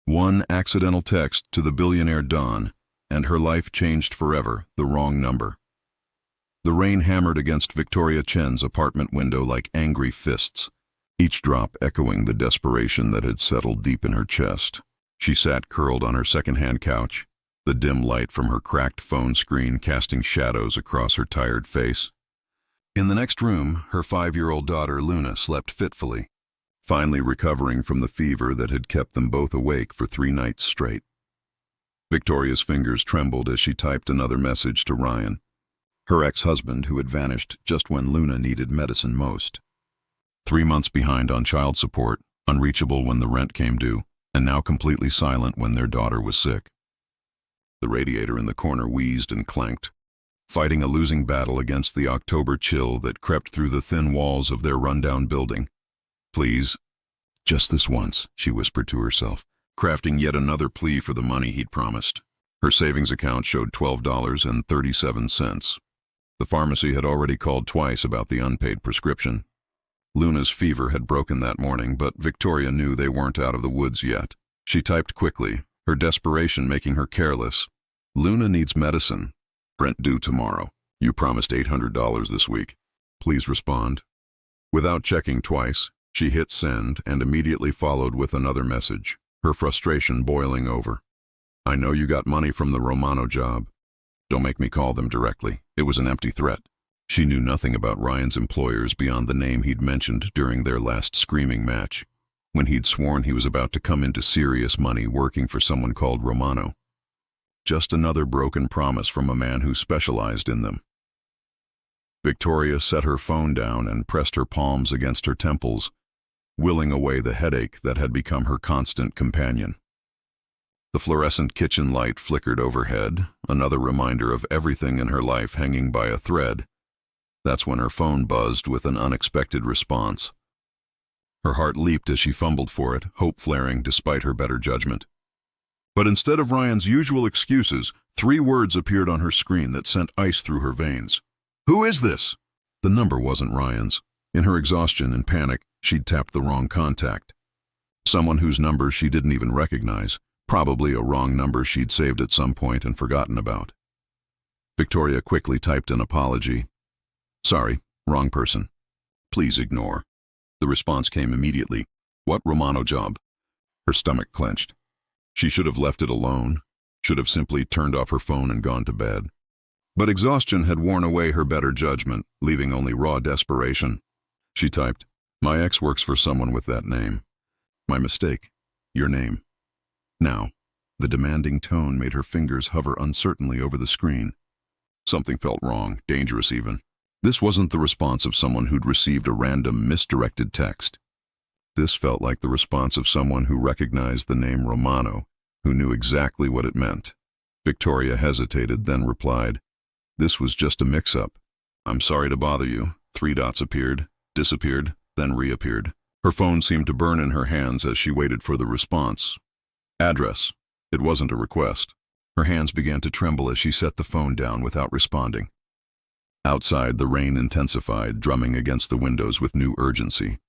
One accidental text to the billionaire Don, and her life changed forever, the wrong number. The rain hammered against Victoria Chen's apartment window like angry fists, each drop echoing the desperation that had settled deep in her chest. She sat curled on her second-hand couch, the dim light from her cracked phone screen casting shadows across her tired face. In the next room, her 5-year-old daughter Luna slept fitfully, finally recovering from the fever that had kept them both awake for 3 nights straight. Victoria's fingers trembled as she typed another message to Ryan, her ex-husband who had vanished just when Luna needed medicine most. 3 months behind on child support, unreachable when the rent came due, and now completely silent when their daughter was sick. The radiator in the corner wheezed and clanked, fighting a losing battle against the October chill that crept through the thin walls of their rundown building. Please, just this once, she whispered to herself, crafting yet another plea for the money he'd promised. Her savings account showed $12.37. The pharmacy had already called twice about the unpaid prescription. Luna's fever had broken that morning, but Victoria knew they weren't out of the woods yet. She typed quickly, her desperation making her careless. Luna needs medicine. Rent due tomorrow. You promised $800 this week. Please respond. Without checking twice, she hit send and immediately followed with another message, her frustration boiling over. I know you got money from the Romano job. Don't make me call them directly. It was an empty threat. She knew nothing about Ryan's employers beyond the name he'd mentioned during their last screaming match, when he'd sworn he was about to come into serious money working for someone called Romano. Just another broken promise from a man who specialized in them. Victoria set her phone down and pressed her palms against her temples, willing away the headache that had become her constant companion. The fluorescent kitchen light flickered overhead, another reminder of everything in her life hanging by a thread. That's when her phone buzzed with an unexpected response. Her heart leaped as she fumbled for it, hope flaring despite her better judgment. But instead of Ryan's usual excuses, 3 words appeared on her screen that sent ice through her veins. Who is this? The number wasn't Ryan's. In her exhaustion and panic, she'd tapped the wrong contact. Someone whose number she didn't even recognize. Probably a wrong number she'd saved at some point and forgotten about. Victoria quickly typed an apology. Sorry, wrong person. Please ignore. The response came immediately. What Romano job? Her stomach clenched. She should have left it alone, should have simply turned off her phone and gone to bed. But exhaustion had worn away her better judgment, leaving only raw desperation. She typed, My ex works for someone with that name. My mistake. Your name. Now, the demanding tone made her fingers hover uncertainly over the screen. Something felt wrong, dangerous even. This wasn't the response of someone who'd received a random, misdirected text. This felt like the response of someone who recognized the name Romano, who knew exactly what it meant. Victoria hesitated, then replied, This was just a mix-up. I'm sorry to bother you. 3 dots appeared, disappeared, then reappeared. Her phone seemed to burn in her hands as she waited for the response. Address. It wasn't a request. Her hands began to tremble as she set the phone down without responding. Outside, the rain intensified, drumming against the windows with new urgency.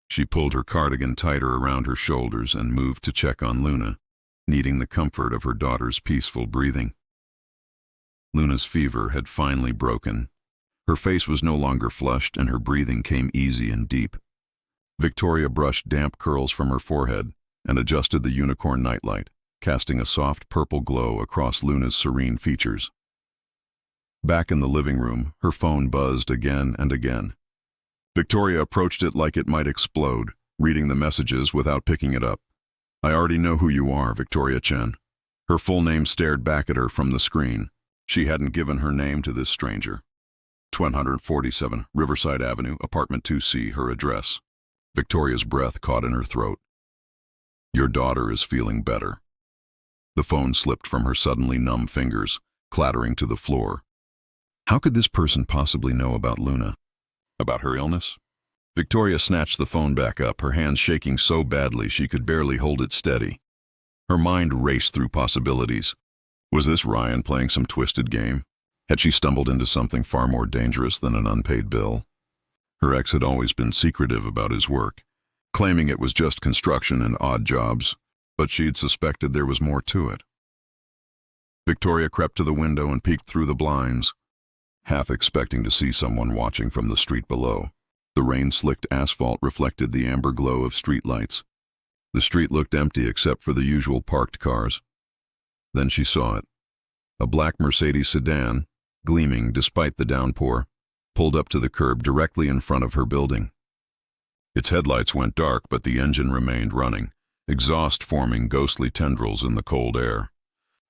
She pulled her cardigan tighter around her shoulders and moved to check on Luna, needing the comfort of her daughter's peaceful breathing. Luna's fever had finally broken. Her face was no longer flushed and her breathing came easy and deep. Victoria brushed damp curls from her forehead and adjusted the unicorn nightlight, casting a soft purple glow across Luna's serene features. Back in the living room, her phone buzzed again and again. Victoria approached it like it might explode, reading the messages without picking it up. I already know who you are, Victoria Chen. Her full name stared back at her from the screen. She hadn't given her name to this stranger. 147 Riverside Avenue, apartment 2C, her address. Victoria's breath caught in her throat. Your daughter is feeling better. The phone slipped from her suddenly numb fingers, clattering to the floor. How could this person possibly know about Luna? About her illness? Victoria snatched the phone back up, her hands shaking so badly she could barely hold it steady. Her mind raced through possibilities. Was this Ryan playing some twisted game? Had she stumbled into something far more dangerous than an unpaid bill? Her ex had always been secretive about his work, claiming it was just construction and odd jobs. but she'd suspected there was more to it. Victoria crept to the window and peeked through the blinds, half expecting to see someone watching from the street below. The rain-slicked asphalt reflected the amber glow of streetlights. The street looked empty except for the usual parked cars. Then she saw it. A black Mercedes sedan, gleaming despite the downpour, pulled up to the curb directly in front of her building. Its headlights went dark, but the engine remained running, exhaust forming ghostly tendrils in the cold air.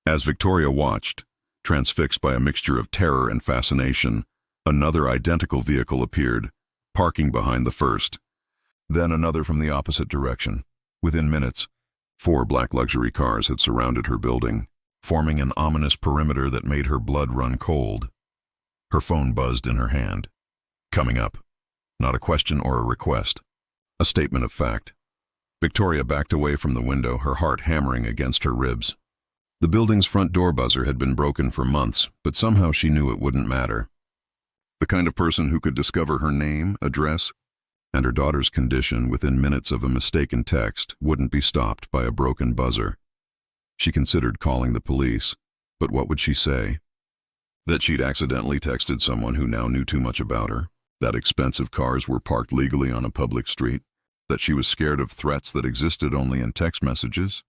As Victoria watched, transfixed by a mixture of terror and fascination, another identical vehicle appeared, parking behind the first. Then another from the opposite direction. Within minutes, 4 black luxury cars had surrounded her building, forming an ominous perimeter that made her blood run cold. Her phone buzzed in her hand. Coming up. Not a question or a request. A statement of fact. Victoria backed away from the window, her heart hammering against her ribs. The building's front door buzzer had been broken for months, but somehow she knew it wouldn't matter. The kind of person who could discover her name, address, and her daughter's condition within minutes of a mistaken text wouldn't be stopped by a broken buzzer. She considered calling the police, but what would she say? That she'd accidentally texted someone who now knew too much about her, that expensive cars were parked legally on a public street, that she was scared of threats that existed only in text messages.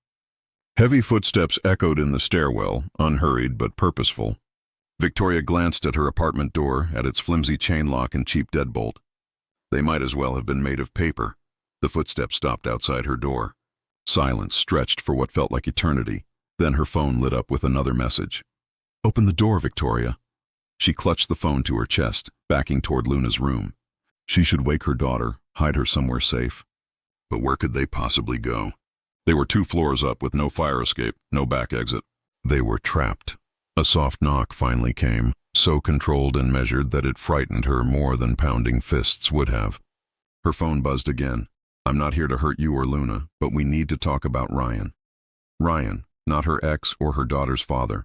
Heavy footsteps echoed in the stairwell, unhurried but purposeful. Victoria glanced at her apartment door, at its flimsy chain lock and cheap deadbolt. They might as well have been made of paper. The footsteps stopped outside her door. Silence stretched for what felt like eternity. Then her phone lit up with another message. "Open the door, Victoria." She clutched the phone to her chest, backing toward Luna's room. She should wake her daughter, hide her somewhere safe. But where could they possibly go? They were 2 floors up with no fire escape, no back exit. They were trapped. A soft knock finally came, so controlled and measured that it frightened her more than pounding fists would have. Her phone buzzed again. "I'm not here to hurt you or Luna, but we need to talk about Ryan." Ryan, not her ex or her daughter's father.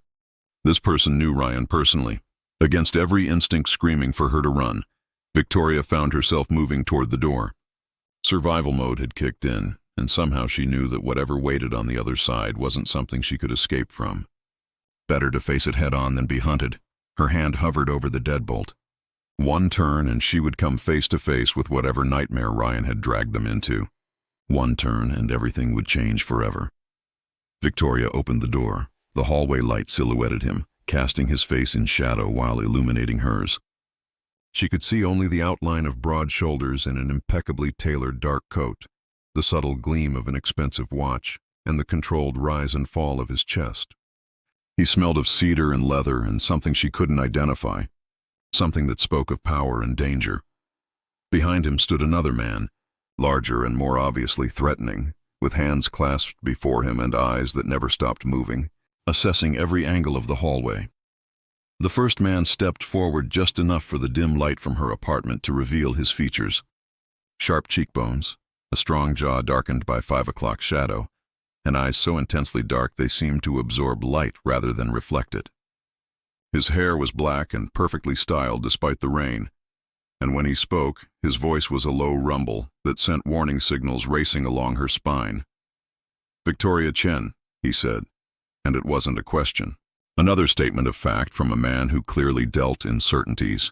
This person knew Ryan personally. Against every instinct screaming for her to run, Victoria found herself moving toward the door. Survival mode had kicked in, and somehow she knew that whatever waited on the other side wasn't something she could escape from. Better to face it head-on than be hunted. Her hand hovered over the deadbolt. One turn and she would come face to face with whatever nightmare Ryan had dragged them into. One turn and everything would change forever. Victoria opened the door. The hallway light silhouetted him, casting his face in shadow while illuminating hers. She could see only the outline of broad shoulders in an impeccably tailored dark coat, the subtle gleam of an expensive watch, and the controlled rise and fall of his chest. He smelled of cedar and leather and something she couldn't identify, something that spoke of power and danger. Behind him stood another man, larger and more obviously threatening, with hands clasped before him and eyes that never stopped moving, assessing every angle of the hallway. The first man stepped forward just enough for the dim light from her apartment to reveal his features. Sharp cheekbones, a strong jaw darkened by 5 o'clock shadow, and eyes so intensely dark they seemed to absorb light rather than reflect it. His hair was black and perfectly styled despite the rain, and when he spoke, his voice was a low rumble that sent warning signals racing along her spine. "Victoria Chen," he said, and it wasn't a question. Another statement of fact from a man who clearly dealt in certainties.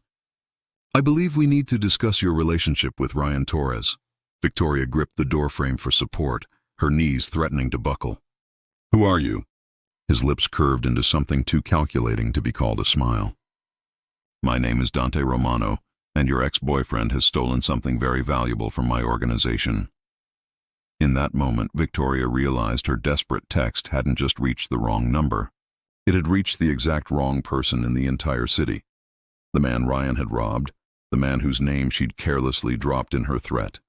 "I believe we need to discuss your relationship with Ryan Torres." Victoria gripped the doorframe for support, her knees threatening to buckle. "Who are you?" His lips curved into something too calculating to be called a smile. "My name is Dante Romano, and your ex-boyfriend has stolen something very valuable from my organization." In that moment, Victoria realized her desperate text hadn't just reached the wrong number. It had reached the exact wrong person in the entire city. The man Ryan had robbed, the man whose name she'd carelessly dropped in her threat.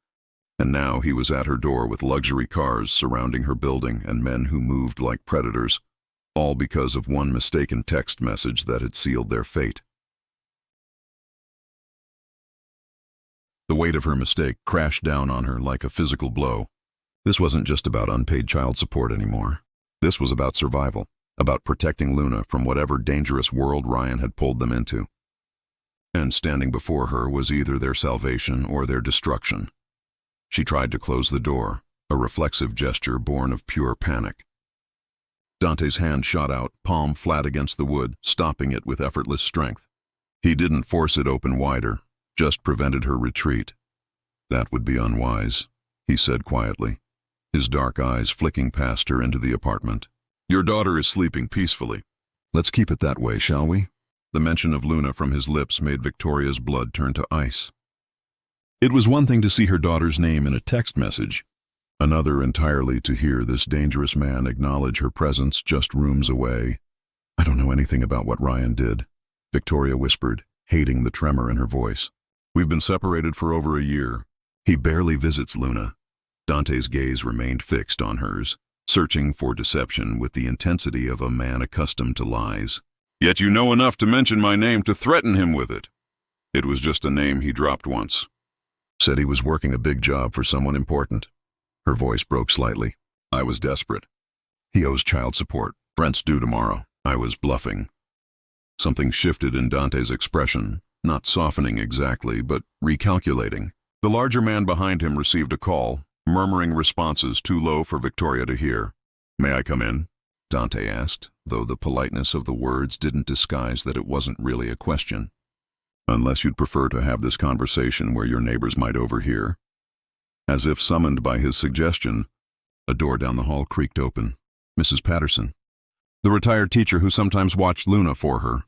And now he was at her door with luxury cars surrounding her building and men who moved like predators, all because of one mistaken text message that had sealed their fate. The weight of her mistake crashed down on her like a physical blow. This wasn't just about unpaid child support anymore. This was about survival, about protecting Luna from whatever dangerous world Ryan had pulled them into. And standing before her was either their salvation or their destruction. She tried to close the door, a reflexive gesture born of pure panic. Dante's hand shot out, palm flat against the wood, stopping it with effortless strength. He didn't force it open wider, just prevented her retreat. "That would be unwise," he said quietly, his dark eyes flicking past her into the apartment. "Your daughter is sleeping peacefully. Let's keep it that way, shall we?" The mention of Luna from his lips made Victoria's blood turn to ice. It was one thing to see her daughter's name in a text message, another entirely to hear this dangerous man acknowledge her presence just rooms away. "I don't know anything about what Ryan did," Victoria whispered, hating the tremor in her voice. "We've been separated for over a year. He barely visits Luna." Dante's gaze remained fixed on hers, searching for deception with the intensity of a man accustomed to lies. "Yet you know enough to mention my name to threaten him with it." "It was just a name he dropped once." "Said he was working a big job for someone important." Her voice broke slightly. "I was desperate. He owes child support. Rent's due tomorrow. I was bluffing." Something shifted in Dante's expression, not softening exactly, but recalculating. The larger man behind him received a call, murmuring responses too low for Victoria to hear. "May I come in?" Dante asked, though the politeness of the words didn't disguise that it wasn't really a question. "Unless you'd prefer to have this conversation where your neighbors might overhear." As if summoned by his suggestion, a door down the hall creaked open. Mrs. Patterson, the retired teacher who sometimes watched Luna for her,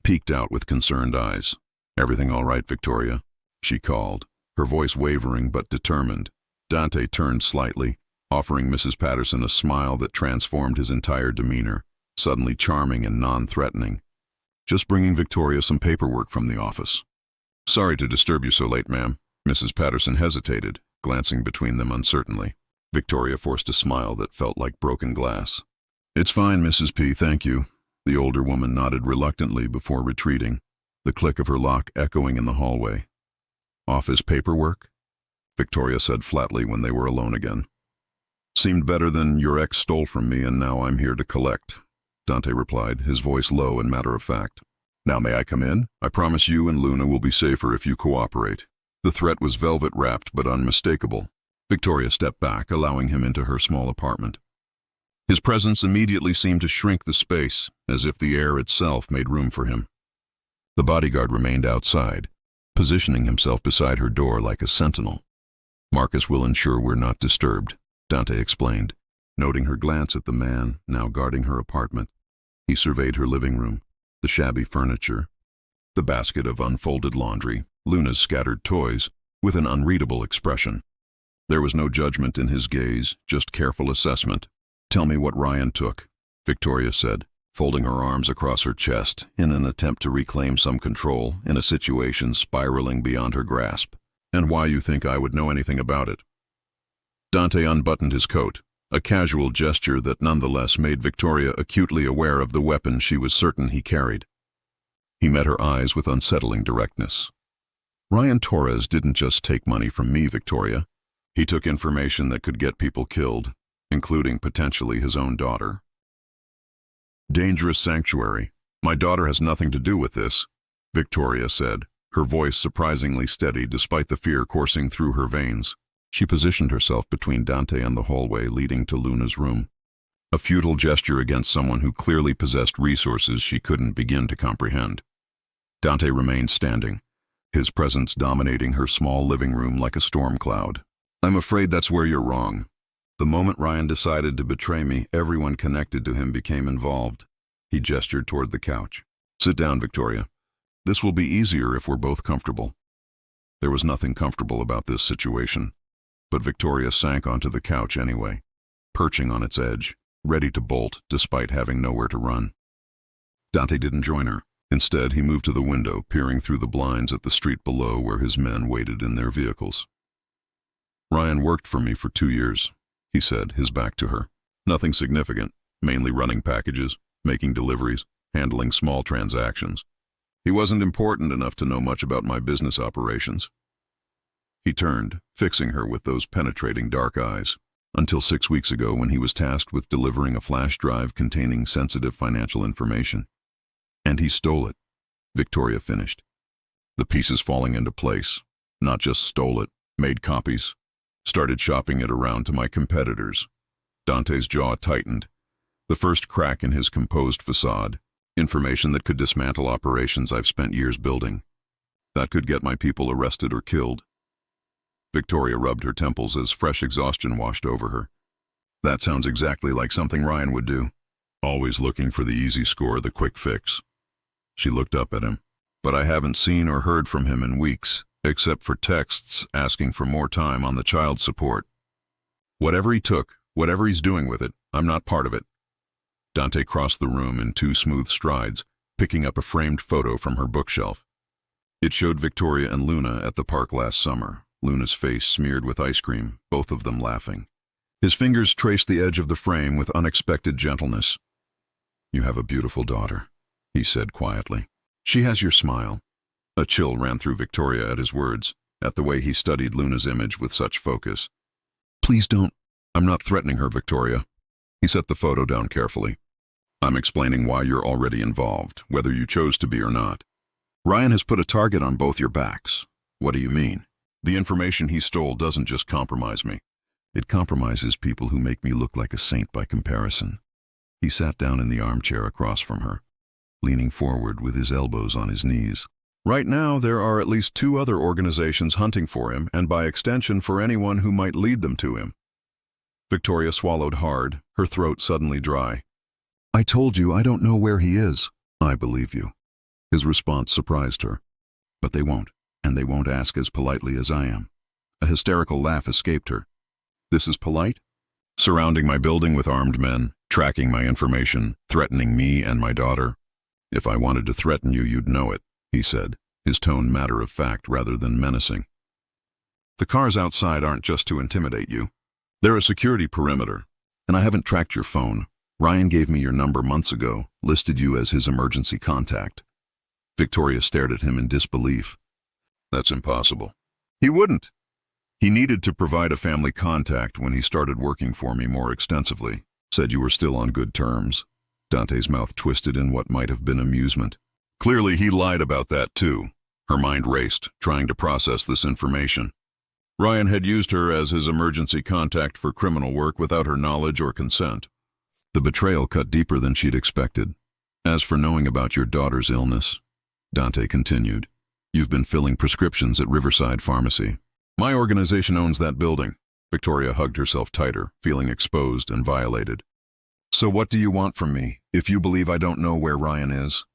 peeked out with concerned eyes. "Everything all right, Victoria?" she called, her voice wavering but determined. Dante turned slightly, offering Mrs. Patterson a smile that transformed his entire demeanor, suddenly charming and non-threatening. "Just bringing Victoria some paperwork from the office." "Sorry to disturb you so late, ma'am." Mrs. Patterson hesitated, glancing between them uncertainly. Victoria forced a smile that felt like broken glass. "It's fine, Mrs. P, thank you." The older woman nodded reluctantly before retreating, the click of her lock echoing in the hallway. "Office paperwork?" Victoria said flatly when they were alone again. "Seemed better than your ex stole from me and now I'm here to collect," Dante replied, his voice low and matter-of-fact. "Now may I come in? I promise you and Luna will be safer if you cooperate." The threat was velvet-wrapped but unmistakable. Victoria stepped back, allowing him into her small apartment. His presence immediately seemed to shrink the space, as if the air itself made room for him. The bodyguard remained outside, positioning himself beside her door like a sentinel. "Marcus will ensure we're not disturbed," Dante explained, noting her glance at the man now guarding her apartment. He surveyed her living room, the shabby furniture, the basket of unfolded laundry, Luna's scattered toys, with an unreadable expression. There was no judgment in his gaze, just careful assessment. "Tell me what Ryan took," Victoria said, folding her arms across her chest in an attempt to reclaim some control in a situation spiraling beyond her grasp. "And why you think I would know anything about it." Dante unbuttoned his coat, a casual gesture that nonetheless made Victoria acutely aware of the weapon she was certain he carried. He met her eyes with unsettling directness. "Ryan Torres didn't just take money from me, Victoria. He took information that could get people killed, including potentially his own daughter." "Dangerous sanctuary. My daughter has nothing to do with this," Victoria said, her voice surprisingly steady despite the fear coursing through her veins. She positioned herself between Dante and the hallway leading to Luna's room, a futile gesture against someone who clearly possessed resources she couldn't begin to comprehend. Dante remained standing, his presence dominating her small living room like a storm cloud. "I'm afraid that's where you're wrong. The moment Ryan decided to betray me, everyone connected to him became involved." He gestured toward the couch. "Sit down, Victoria. This will be easier if we're both comfortable." There was nothing comfortable about this situation, but Victoria sank onto the couch anyway, perching on its edge, ready to bolt despite having nowhere to run. Dante didn't join her. Instead, he moved to the window, peering through the blinds at the street below where his men waited in their vehicles. "Ryan worked for me for 2 years, he said, his back to her. "Nothing significant, mainly running packages, making deliveries, handling small transactions. He wasn't important enough to know much about my business operations." He turned, fixing her with those penetrating dark eyes, until 6 weeks ago when he was tasked with delivering a flash drive containing sensitive financial information. "And he stole it," Victoria finished, the pieces falling into place. "Not just stole it, made copies. Started shopping it around to my competitors. Dante's jaw tightened. The first crack in his composed facade. Information that could dismantle operations I've spent years building. That could get my people arrested or killed. Victoria rubbed her temples as fresh exhaustion washed over her. That sounds exactly like something Ryan would do. Always looking for the easy score, the quick fix. She looked up at him. But I haven't seen or heard from him in weeks, except for texts asking for more time on the child support. Whatever he took, whatever he's doing with it, I'm not part of it. Dante crossed the room in 2 smooth strides, picking up a framed photo from her bookshelf. It showed Victoria and Luna at the park last summer, Luna's face smeared with ice cream, both of them laughing. His fingers traced the edge of the frame with unexpected gentleness. "You have a beautiful daughter," he said quietly. "She has your smile." A chill ran through Victoria at his words, at the way he studied Luna's image with such focus. "Please don't. I'm not threatening her, Victoria." He set the photo down carefully. "I'm explaining why you're already involved, whether you chose to be or not. Ryan has put a target on both your backs." "What do you mean?" "The information he stole doesn't just compromise me. It compromises people who make me look like a saint by comparison." He sat down in the armchair across from her, leaning forward with his elbows on his knees. "Right now, there are at least 2 other organizations hunting for him, and by extension for anyone who might lead them to him." Victoria swallowed hard, her throat suddenly dry. "I told you I don't know where he is." "I believe you." His response surprised her. "But they won't, and they won't ask as politely as I am." A hysterical laugh escaped her. "This is polite?" "Surrounding my building with armed men, tracking my information, threatening me and my daughter." "If I wanted to threaten you, you'd know it," he said, his tone matter-of-fact rather than menacing. "The cars outside aren't just to intimidate you. They're a security perimeter, and I haven't tracked your phone. Ryan gave me your number months ago, listed you as his emergency contact." Victoria stared at him in disbelief. "That's impossible." "He wouldn't. He needed to provide a family contact when he started working for me more extensively. Said you were still on good terms." Dante's mouth twisted in what might have been amusement. "Clearly he lied about that too." Her mind raced, trying to process this information. Ryan had used her as his emergency contact for criminal work without her knowledge or consent. The betrayal cut deeper than she'd expected. "As for knowing about your daughter's illness," Dante continued, "you've been filling prescriptions at Riverside Pharmacy. My organization owns that building." Victoria hugged herself tighter, feeling exposed and violated. "So what do you want from me, if you believe I don't know where Ryan is?"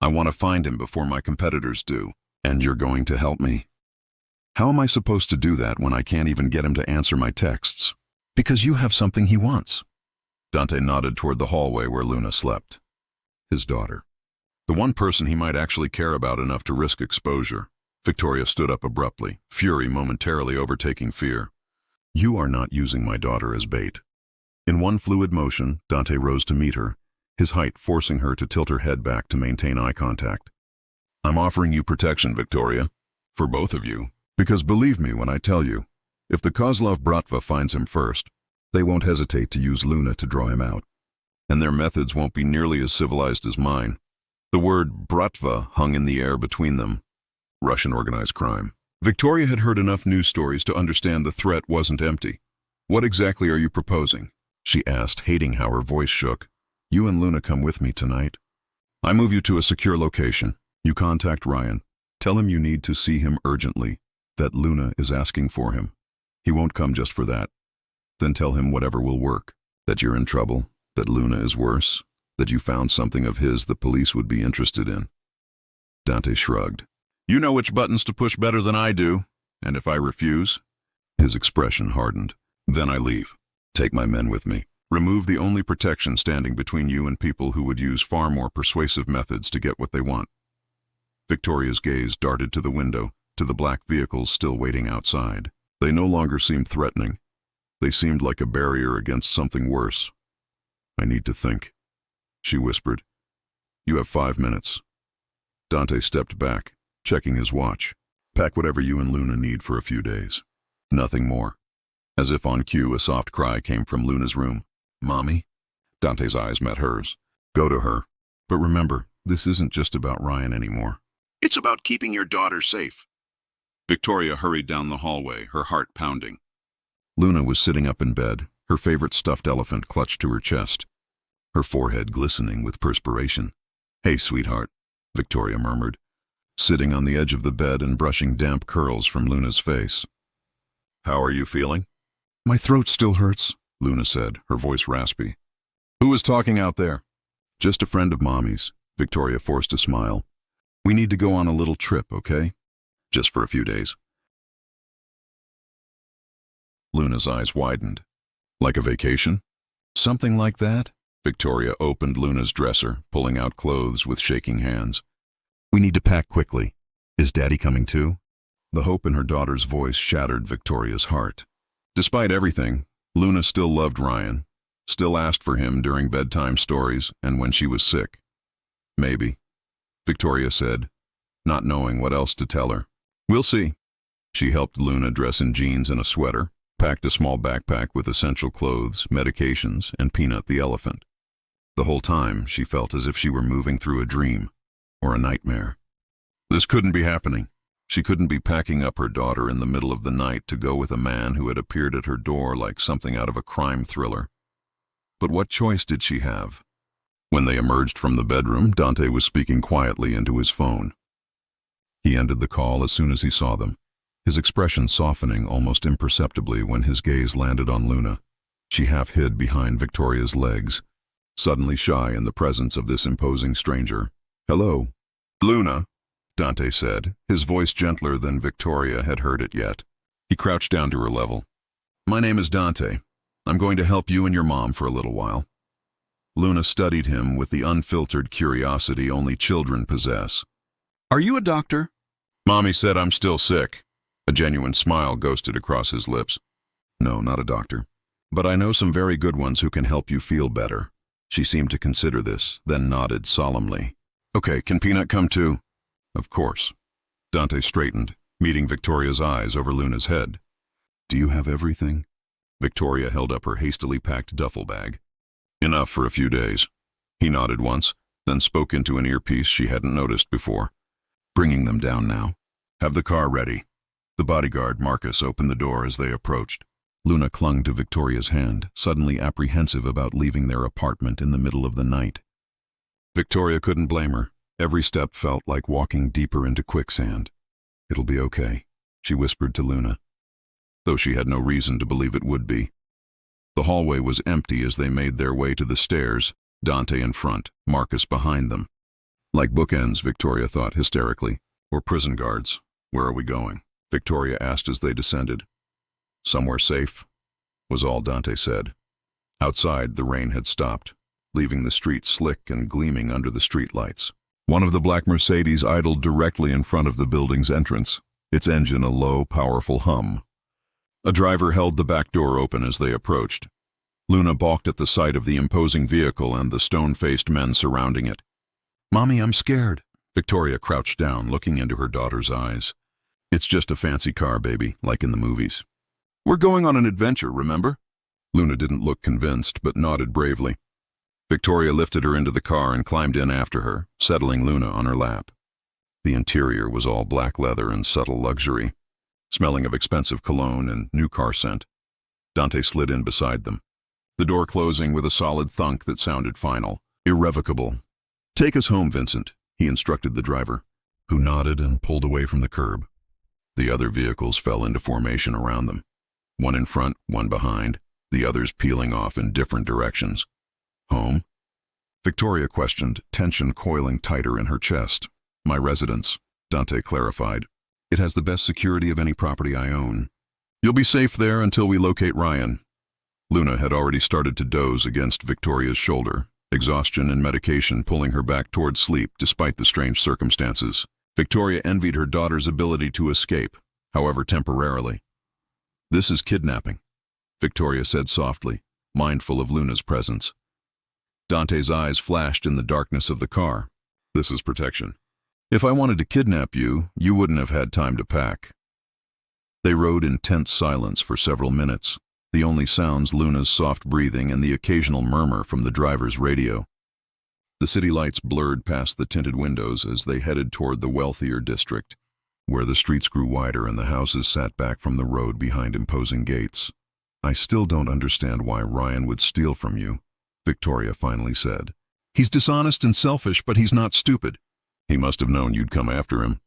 "I want to find him before my competitors do, and you're going to help me." "How am I supposed to do that when I can't even get him to answer my texts?" "Because you have something he wants." Dante nodded toward the hallway where Luna slept. His daughter. The one person he might actually care about enough to risk exposure. Victoria stood up abruptly, fury momentarily overtaking fear. "You are not using my daughter as bait." In one fluid motion, Dante rose to meet her, his height forcing her to tilt her head back to maintain eye contact. "I'm offering you protection, Victoria. For both of you. Because believe me when I tell you, if the Kozlov Bratva finds him first, they won't hesitate to use Luna to draw him out. And their methods won't be nearly as civilized as mine." The word Bratva hung in the air between them. Russian organized crime. Victoria had heard enough news stories to understand the threat wasn't empty. "What exactly are you proposing?" she asked, hating how her voice shook. "You and Luna come with me tonight. I move you to a secure location. You contact Ryan. Tell him you need to see him urgently, that Luna is asking for him. He won't come just for that. Then tell him whatever will work, that you're in trouble, that Luna is worse, that you found something of his the police would be interested in." Dante shrugged. "You know which buttons to push better than I do, and if I refuse?" His expression hardened. "Then I leave. Take my men with me. Remove the only protection standing between you and people who would use far more persuasive methods to get what they want." Victoria's gaze darted to the window, to the black vehicles still waiting outside. They no longer seemed threatening. They seemed like a barrier against something worse. "I need to think," she whispered. "You have 5 minutes." Dante stepped back, checking his watch. "Pack whatever you and Luna need for a few days. Nothing more." As if on cue, a soft cry came from Luna's room. "Mommy?" Dante's eyes met hers. "Go to her. But remember, this isn't just about Ryan anymore. It's about keeping your daughter safe." Victoria hurried down the hallway, her heart pounding. Luna was sitting up in bed, her favorite stuffed elephant clutched to her chest, her forehead glistening with perspiration. "Hey, sweetheart," Victoria murmured, sitting on the edge of the bed and brushing damp curls from Luna's face. "How are you feeling?" "My throat still hurts," Luna said, her voice raspy. "Who was talking out there?" "Just a friend of Mommy's," Victoria forced a smile. "We need to go on a little trip, okay? Just for a few days." Luna's eyes widened. "Like a vacation?" "Something like that." Victoria opened Luna's dresser, pulling out clothes with shaking hands. "We need to pack quickly. Is Daddy coming too?" The hope in her daughter's voice shattered Victoria's heart. Despite everything, Luna still loved Ryan, still asked for him during bedtime stories and when she was sick. "Maybe," Victoria said, not knowing what else to tell her. "We'll see." She helped Luna dress in jeans and a sweater, packed a small backpack with essential clothes, medications, and Peanut the elephant. The whole time, she felt as if she were moving through a dream or a nightmare. This couldn't be happening. She couldn't be packing up her daughter in the middle of the night to go with a man who had appeared at her door like something out of a crime thriller. But what choice did she have? When they emerged from the bedroom, Dante was speaking quietly into his phone. He ended the call as soon as he saw them, his expression softening almost imperceptibly when his gaze landed on Luna. She half hid behind Victoria's legs, suddenly shy in the presence of this imposing stranger. "Hello." "Luna," Dante said, his voice gentler than Victoria had heard it yet. He crouched down to her level. "My name is Dante. I'm going to help you and your mom for a little while." Luna studied him with the unfiltered curiosity only children possess. "Are you a doctor?" "Mommy said I'm still sick." A genuine smile ghosted across his lips. "No, not a doctor. But I know some very good ones who can help you feel better." She seemed to consider this, then nodded solemnly. "Okay, can Peanut come too?" "Of course." Dante straightened, meeting Victoria's eyes over Luna's head. "Do you have everything?" Victoria held up her hastily packed duffel bag. "Enough for a few days." He nodded once, then spoke into an earpiece she hadn't noticed before. "Bringing them down now. Have the car ready." The bodyguard, Marcus, opened the door as they approached. Luna clung to Victoria's hand, suddenly apprehensive about leaving their apartment in the middle of the night. Victoria couldn't blame her. Every step felt like walking deeper into quicksand. "It'll be okay," she whispered to Luna, though she had no reason to believe it would be. The hallway was empty as they made their way to the stairs, Dante in front, Marcus behind them. Like bookends, Victoria thought hysterically. Or prison guards. "Where are we going?" Victoria asked as they descended. "Somewhere safe," was all Dante said. Outside, the rain had stopped, leaving the street slick and gleaming under the streetlights. One of the black Mercedes idled directly in front of the building's entrance, its engine a low, powerful hum. A driver held the back door open as they approached. Luna balked at the sight of the imposing vehicle and the stone-faced men surrounding it. "Mommy, I'm scared." Victoria crouched down, looking into her daughter's eyes. "It's just a fancy car, baby, like in the movies." "We're going on an adventure, remember?" Luna didn't look convinced, but nodded bravely. Victoria lifted her into the car and climbed in after her, settling Luna on her lap. The interior was all black leather and subtle luxury, smelling of expensive cologne and new car scent. Dante slid in beside them, the door closing with a solid thunk that sounded final, irrevocable. "Take us home, Vincent," he instructed the driver, who nodded and pulled away from the curb. The other vehicles fell into formation around them, one in front, one behind, the others peeling off in different directions. "Home?" Victoria questioned, tension coiling tighter in her chest. "My residence," Dante clarified. "It has the best security of any property I own. You'll be safe there until we locate Ryan." Luna had already started to doze against Victoria's shoulder, exhaustion and medication pulling her back toward sleep despite the strange circumstances. Victoria envied her daughter's ability to escape, however temporarily. "This is kidnapping," Victoria said softly, mindful of Luna's presence. Dante's eyes flashed in the darkness of the car. "This is protection. If I wanted to kidnap you, you wouldn't have had time to pack." They rode in tense silence for several minutes, the only sounds Luna's soft breathing and the occasional murmur from the driver's radio. The city lights blurred past the tinted windows as they headed toward the wealthier district, where the streets grew wider and the houses sat back from the road behind imposing gates. I still don't understand why Ryan would steal from you, Victoria finally said. He's dishonest and selfish, but he's not stupid. He must have known you'd come after him.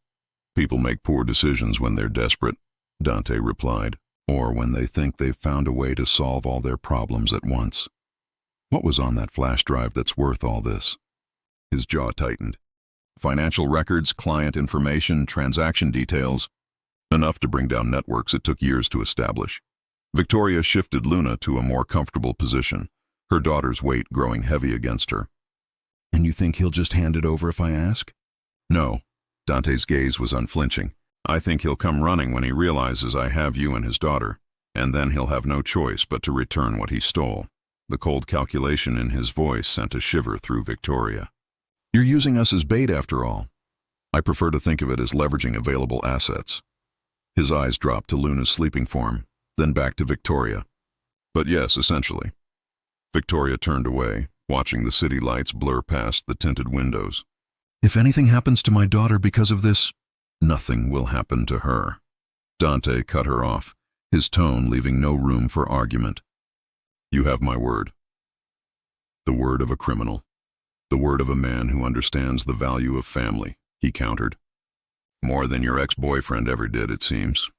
People make poor decisions when they're desperate, Dante replied, or when they think they've found a way to solve all their problems at once. What was on that flash drive that's worth all this? His jaw tightened. Financial records, client information, transaction details. Enough to bring down networks it took years to establish. Victoria shifted Luna to a more comfortable position, her daughter's weight growing heavy against her. And you think he'll just hand it over if I ask? No. Dante's gaze was unflinching. I think he'll come running when he realizes I have you and his daughter, and then he'll have no choice but to return what he stole. The cold calculation in his voice sent a shiver through Victoria. You're using us as bait after all. I prefer to think of it as leveraging available assets. His eyes dropped to Luna's sleeping form, then back to Victoria. But yes, essentially. Victoria turned away, watching the city lights blur past the tinted windows. If anything happens to my daughter because of this, nothing will happen to her. Dante cut her off, his tone leaving no room for argument. You have my word. The word of a criminal. The word of a man who understands the value of family, he countered. More than your ex-boyfriend ever did, it seems.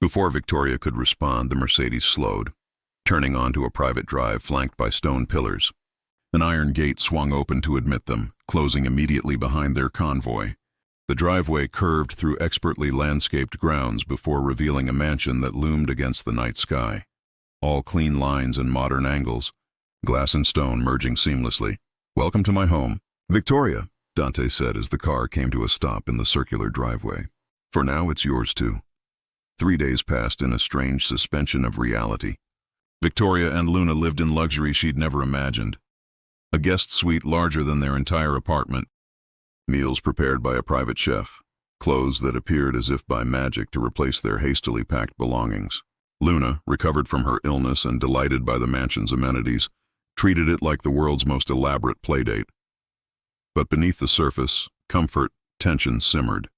Before Victoria could respond, the Mercedes slowed, turning onto a private drive flanked by stone pillars. An iron gate swung open to admit them, closing immediately behind their convoy. The driveway curved through expertly landscaped grounds before revealing a mansion that loomed against the night sky. All clean lines and modern angles, glass and stone merging seamlessly. Welcome to my home. Victoria, Dante said as the car came to a stop in the circular driveway. For now, it's yours too. 3 days passed in a strange suspension of reality. Victoria and Luna lived in luxury she'd never imagined. A guest suite larger than their entire apartment. Meals prepared by a private chef. Clothes that appeared as if by magic to replace their hastily packed belongings. Luna, recovered from her illness and delighted by the mansion's amenities, treated it like the world's most elaborate playdate. But beneath the surface, comfort, tension simmered.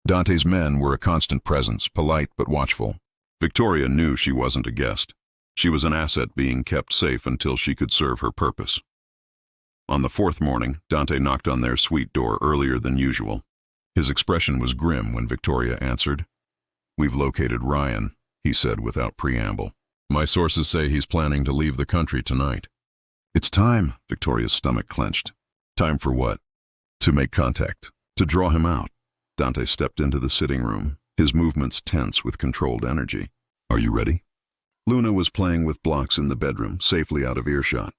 Dante's men were a constant presence, polite but watchful. Victoria knew she wasn't a guest. She was an asset being kept safe until she could serve her purpose. On the fourth morning, Dante knocked on their suite door earlier than usual. His expression was grim when Victoria answered. We've located Ryan, he said without preamble. My sources say he's planning to leave the country tonight. It's time, Victoria's stomach clenched. Time for what? To make contact, to draw him out. Dante stepped into the sitting room, his movements tense with controlled energy. Are you ready? Luna was playing with blocks in the bedroom, safely out of earshot.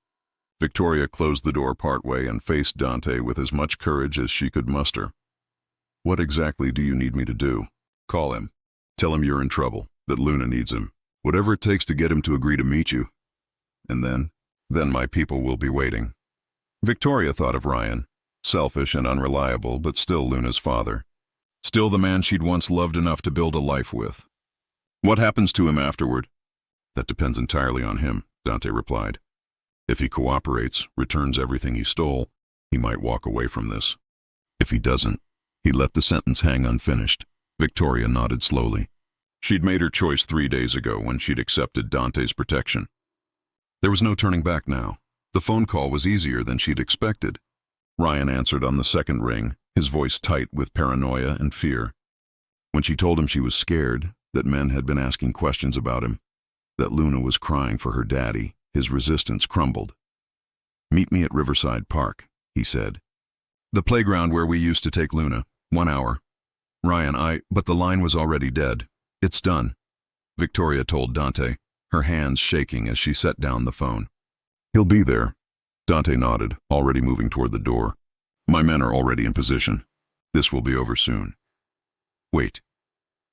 Victoria closed the door partway and faced Dante with as much courage as she could muster. What exactly do you need me to do? Call him. Tell him you're in trouble, that Luna needs him. Whatever it takes to get him to agree to meet you. And then my people will be waiting. Victoria thought of Ryan, selfish and unreliable, but still Luna's father. Still the man she'd once loved enough to build a life with. What happens to him afterward? That depends entirely on him, Dante replied. If he cooperates, returns everything he stole, he might walk away from this. If he doesn't, he'd let the sentence hang unfinished. Victoria nodded slowly. She'd made her choice 3 days ago when she'd accepted Dante's protection. There was no turning back now. The phone call was easier than she'd expected. Ryan answered on the second ring, his voice tight with paranoia and fear. When she told him she was scared, that men had been asking questions about him, that Luna was crying for her daddy, his resistance crumbled. Meet me at Riverside Park, he said. The playground where we used to take Luna. 1 hour. Ryan, but the line was already dead. It's done, Victoria told Dante, her hands shaking as she set down the phone. He'll be there. Dante nodded, already moving toward the door. My men are already in position. This will be over soon. Wait.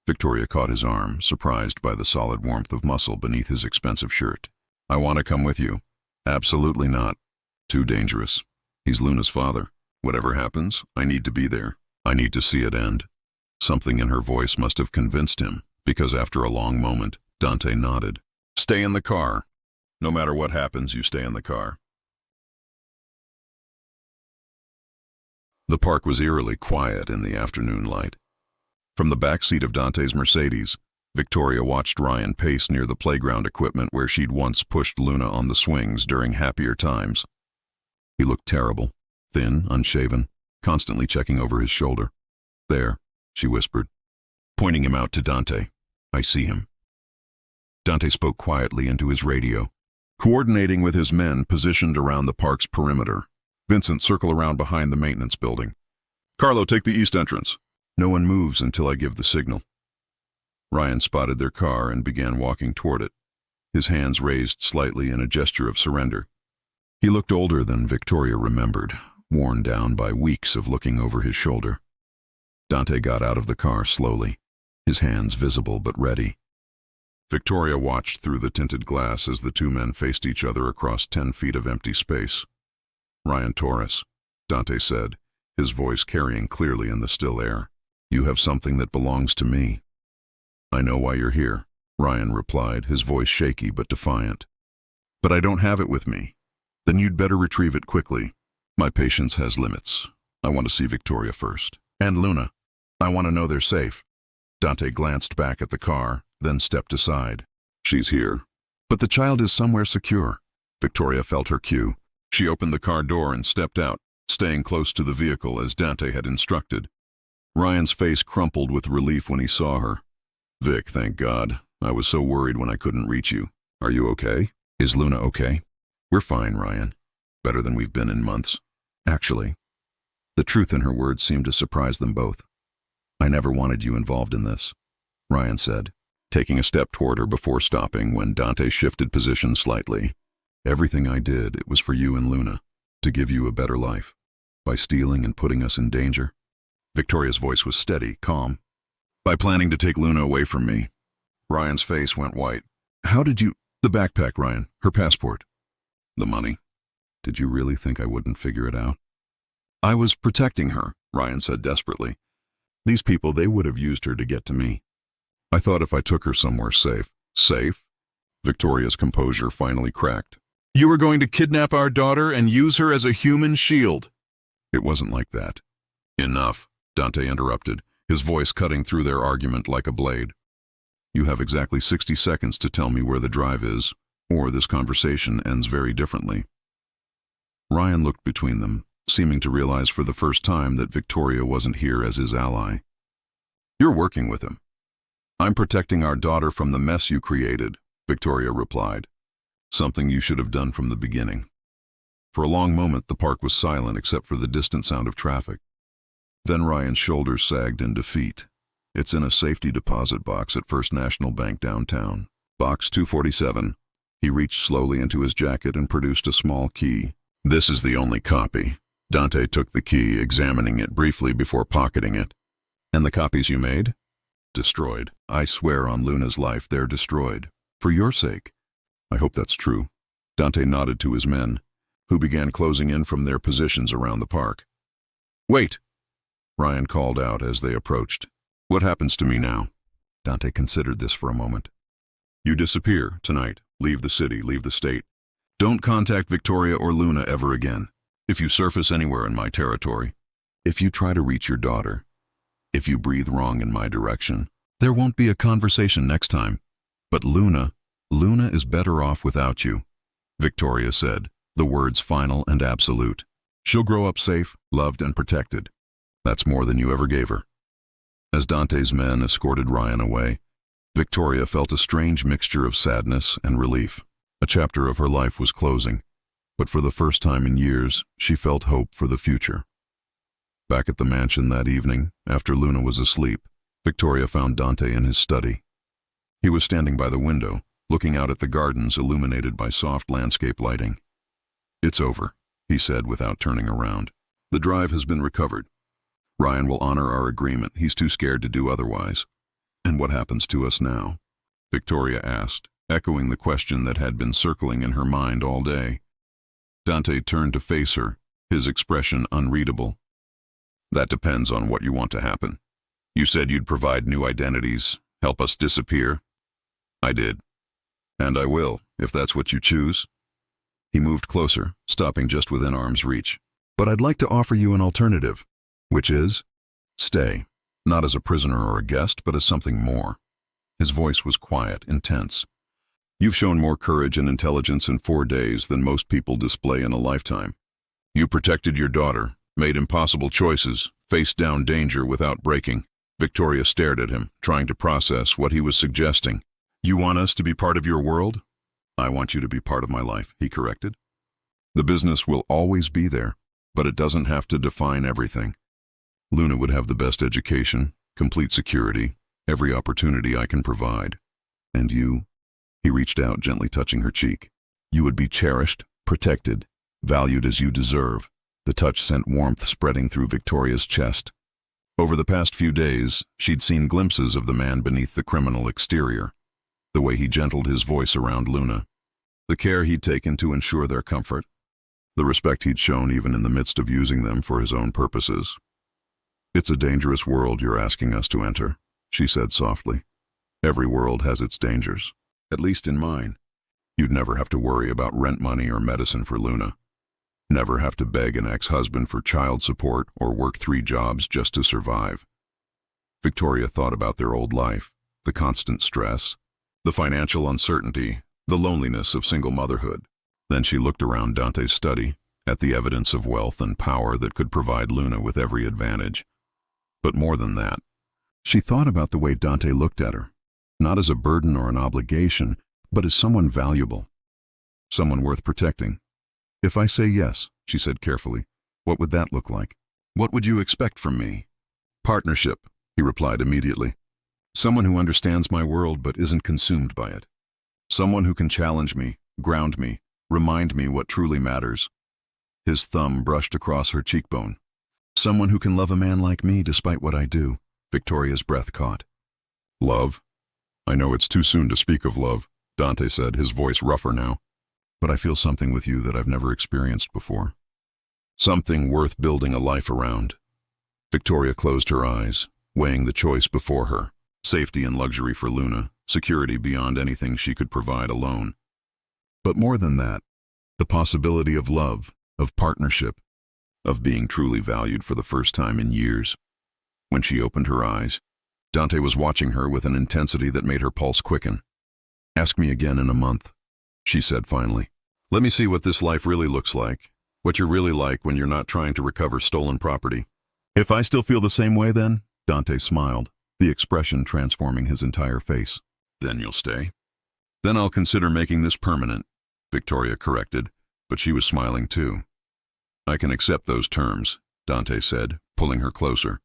Victoria caught his arm, surprised by the solid warmth of muscle beneath his expensive shirt. I want to come with you. Absolutely not. Too dangerous. He's Luna's father. Whatever happens, I need to be there. I need to see it end. Something in her voice must have convinced him, because after a long moment, Dante nodded. Stay in the car. No matter what happens, you stay in the car. The park was eerily quiet in the afternoon light. From the back seat of Dante's Mercedes, Victoria watched Ryan pace near the playground equipment where she'd once pushed Luna on the swings during happier times. He looked terrible, thin, unshaven, constantly checking over his shoulder. "There," she whispered, pointing him out to Dante. "I see him." Dante spoke quietly into his radio, coordinating with his men positioned around the park's perimeter. "Vincent, circle around behind the maintenance building. Carlo, take the east entrance. No one moves until I give the signal." Ryan spotted their car and began walking toward it, his hands raised slightly in a gesture of surrender. He looked older than Victoria remembered, worn down by weeks of looking over his shoulder. Dante got out of the car slowly, his hands visible but ready. Victoria watched through the tinted glass as the two men faced each other across 10 feet of empty space. "Ryan Torres," Dante said, his voice carrying clearly in the still air. "You have something that belongs to me." "I know why you're here," Ryan replied, his voice shaky but defiant. "But I don't have it with me." "Then you'd better retrieve it quickly. My patience has limits. I want to see Victoria first. And Luna. I want to know they're safe." Dante glanced back at the car, then stepped aside. "She's here. But the child is somewhere secure." Victoria felt her cue. She opened the car door and stepped out, staying close to the vehicle as Dante had instructed. Ryan's face crumpled with relief when he saw her. "Vic, thank God. I was so worried when I couldn't reach you. Are you okay? Is Luna okay?" "We're fine, Ryan. Better than we've been in months. Actually." The truth in her words seemed to surprise them both. "I never wanted you involved in this," Ryan said, taking a step toward her before stopping when Dante shifted position slightly. "Everything I did, it was for you and Luna, to give you a better life. By stealing and putting us in danger." Victoria's voice was steady, calm. "By planning to take Luna away from me." Ryan's face went white. "How did you—" "The backpack, Ryan. Her passport." "The money. Did you really think I wouldn't figure it out?" "I was protecting her," Ryan said desperately. "These people, they would have used her to get to me. I thought if I took her somewhere safe." "Safe?" Victoria's composure finally cracked. "You were going to kidnap our daughter and use her as a human shield." "It wasn't like that." "Enough," Dante interrupted, his voice cutting through their argument like a blade. "You have exactly 60 seconds to tell me where the drive is, or this conversation ends very differently." Ryan looked between them, seeming to realize for the first time that Victoria wasn't here as his ally. "You're working with him." "I'm protecting our daughter from the mess you created," Victoria replied. "Something you should have done from the beginning." For a long moment, the park was silent except for the distant sound of traffic. Then Ryan's shoulders sagged in defeat. "It's in a safety deposit box at First National Bank downtown. Box 247. He reached slowly into his jacket and produced a small key. "This is the only copy." Dante took the key, examining it briefly before pocketing it. "And the copies you made?" "Destroyed. I swear on Luna's life they're destroyed. For your sake." "I hope that's true." Dante nodded to his men, who began closing in from their positions around the park. "Wait!" Ryan called out as they approached. "What happens to me now?" Dante considered this for a moment. "You disappear tonight. Leave the city, leave the state. Don't contact Victoria or Luna ever again. If you surface anywhere in my territory, if you try to reach your daughter, if you breathe wrong in my direction, there won't be a conversation next time. But Luna is better off without you," Victoria said, the words final and absolute. "She'll grow up safe, loved, and protected. That's more than you ever gave her." As Dante's men escorted Ryan away, Victoria felt a strange mixture of sadness and relief. A chapter of her life was closing, but for the first time in years, she felt hope for the future. Back at the mansion that evening, after Luna was asleep, Victoria found Dante in his study. He was standing by the window, looking out at the gardens illuminated by soft landscape lighting. "It's over," he said without turning around. "The drive has been recovered. Ryan will honor our agreement. He's too scared to do otherwise." "And what happens to us now?" Victoria asked, echoing the question that had been circling in her mind all day. Dante turned to face her, his expression unreadable. "That depends on what you want to happen. You said you'd provide new identities, help us disappear. I did. And I will, if that's what you choose." He moved closer, stopping just within arm's reach. "But I'd like to offer you an alternative." "Which is?" "Stay. Not as a prisoner or a guest, but as something more. His voice was quiet, intense. You've shown more courage and intelligence in 4 days than most people display in a lifetime. You protected your daughter, made impossible choices, faced down danger without breaking. Victoria stared at him, trying to process what he was suggesting. You want us to be part of your world? I want you to be part of my life, he corrected. The business will always be there, but it doesn't have to define everything. Luna would have the best education, complete security, every opportunity I can provide. And you? He reached out, gently touching her cheek. You would be cherished, protected, valued as you deserve. The touch sent warmth spreading through Victoria's chest. Over the past few days, she'd seen glimpses of the man beneath the criminal exterior. The way he gentled his voice around Luna. The care he'd taken to ensure their comfort. The respect he'd shown even in the midst of using them for his own purposes. It's a dangerous world you're asking us to enter, she said softly. Every world has its dangers. At least in mine. You'd never have to worry about rent money or medicine for Luna. Never have to beg an ex-husband for child support or work 3 jobs just to survive. Victoria thought about their old life, the constant stress, the financial uncertainty, the loneliness of single motherhood. Then she looked around Dante's study, at the evidence of wealth and power that could provide Luna with every advantage. But more than that, she thought about the way Dante looked at her. Not as a burden or an obligation, but as someone valuable. Someone worth protecting. If I say yes, she said carefully, what would that look like? What would you expect from me? Partnership, he replied immediately. Someone who understands my world but isn't consumed by it. Someone who can challenge me, ground me, remind me what truly matters. His thumb brushed across her cheekbone. Someone who can love a man like me despite what I do. Victoria's breath caught. Love? I know it's too soon to speak of love, Dante said, his voice rougher now. But I feel something with you that I've never experienced before. Something worth building a life around. Victoria closed her eyes, weighing the choice before her. Safety and luxury for Luna, security beyond anything she could provide alone. But more than that, the possibility of love, of partnership, of being truly valued for the first time in years. When she opened her eyes, Dante was watching her with an intensity that made her pulse quicken. Ask me again in a month, she said finally. Let me see what this life really looks like, what you're really like when you're not trying to recover stolen property. If I still feel the same way then, Dante smiled, the expression transforming his entire face. Then you'll stay. Then I'll consider making this permanent, Victoria corrected, but she was smiling too. I can accept those terms, Dante said, pulling her closer.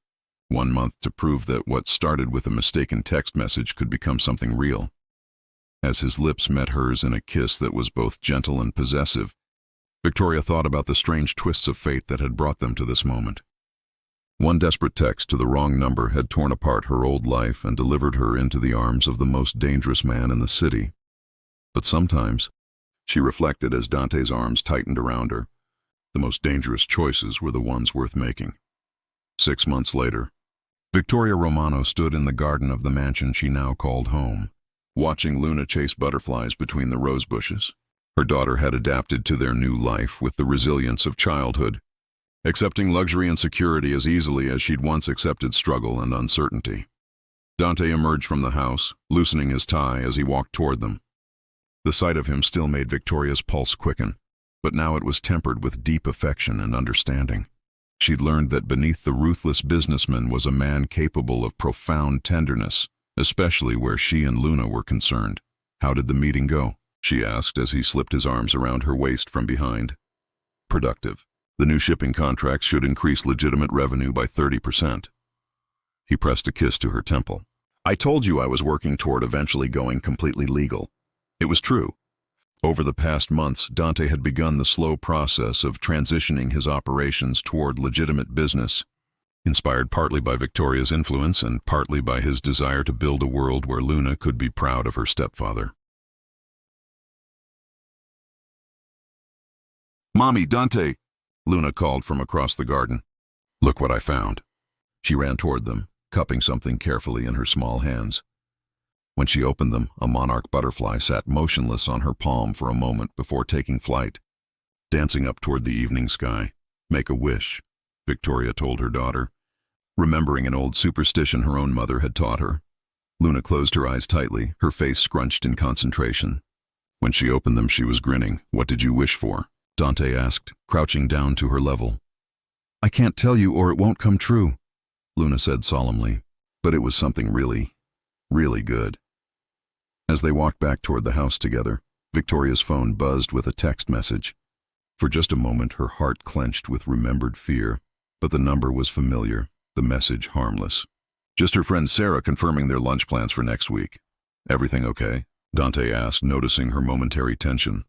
1 month to prove that what started with a mistaken text message could become something real. As his lips met hers in a kiss that was both gentle and possessive, Victoria thought about the strange twists of fate that had brought them to this moment. One desperate text to the wrong number had torn apart her old life and delivered her into the arms of the most dangerous man in the city. But sometimes, she reflected as Dante's arms tightened around her, the most dangerous choices were the ones worth making. 6 months later, Victoria Romano stood in the garden of the mansion she now called home, watching Luna chase butterflies between the rose bushes. Her daughter had adapted to their new life with the resilience of childhood, accepting luxury and security as easily as she'd once accepted struggle and uncertainty. Dante emerged from the house, loosening his tie as he walked toward them. The sight of him still made Victoria's pulse quicken, but now it was tempered with deep affection and understanding. She'd learned that beneath the ruthless businessman was a man capable of profound tenderness, especially where she and Luna were concerned. How did the meeting go? She asked as he slipped his arms around her waist from behind. Productive. The new shipping contracts should increase legitimate revenue by 30%. He pressed a kiss to her temple. I told you I was working toward eventually going completely legal. It was true. Over the past months, Dante had begun the slow process of transitioning his operations toward legitimate business, inspired partly by Victoria's influence and partly by his desire to build a world where Luna could be proud of her stepfather. Mommy, Dante, Luna called from across the garden. Look what I found. She ran toward them, cupping something carefully in her small hands. When she opened them, a monarch butterfly sat motionless on her palm for a moment before taking flight, dancing up toward the evening sky. Make a wish, Victoria told her daughter, remembering an old superstition her own mother had taught her. Luna closed her eyes tightly, her face scrunched in concentration. When she opened them, she was grinning. "What did you wish for?" Dante asked, crouching down to her level. "I can't tell you or it won't come true," Luna said solemnly, but it was something really, really good. As they walked back toward the house together, Victoria's phone buzzed with a text message. For just a moment, her heart clenched with remembered fear, but the number was familiar, the message harmless. Just her friend Sarah confirming their lunch plans for next week. "Everything okay?" Dante asked, noticing her momentary tension.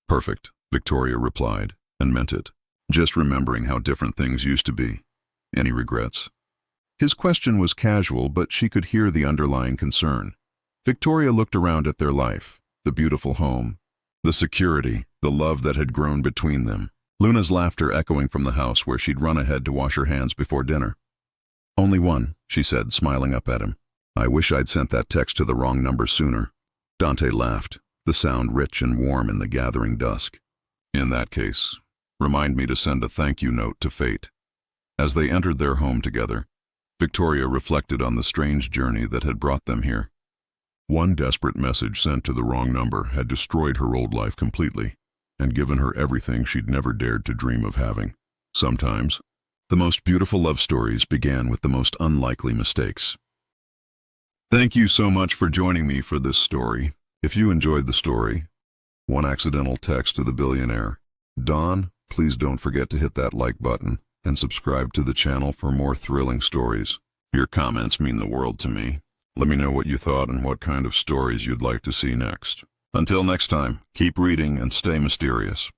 "Perfect," Victoria replied, and meant it. "Just remembering how different things used to be. Any regrets?" His question was casual, but she could hear the underlying concern. Victoria looked around at their life, the beautiful home, the security, the love that had grown between them. Luna's laughter echoing from the house where she'd run ahead to wash her hands before dinner. "Only one," she said, smiling up at him. "I wish I'd sent that text to the wrong number sooner." Dante laughed, the sound rich and warm in the gathering dusk. "In that case, remind me to send a thank you note to fate." As they entered their home together, Victoria reflected on the strange journey that had brought them here. One desperate message sent to the wrong number had destroyed her old life completely and given her everything she'd never dared to dream of having. Sometimes, the most beautiful love stories began with the most unlikely mistakes. Thank you so much for joining me for this story. If you enjoyed the story, One Accidental Text to the Billionaire, Don, please don't forget to hit that like button and subscribe to the channel for more thrilling stories. Your comments mean the world to me. Let me know what you thought and what kind of stories you'd like to see next. Until next time, keep reading and stay mysterious.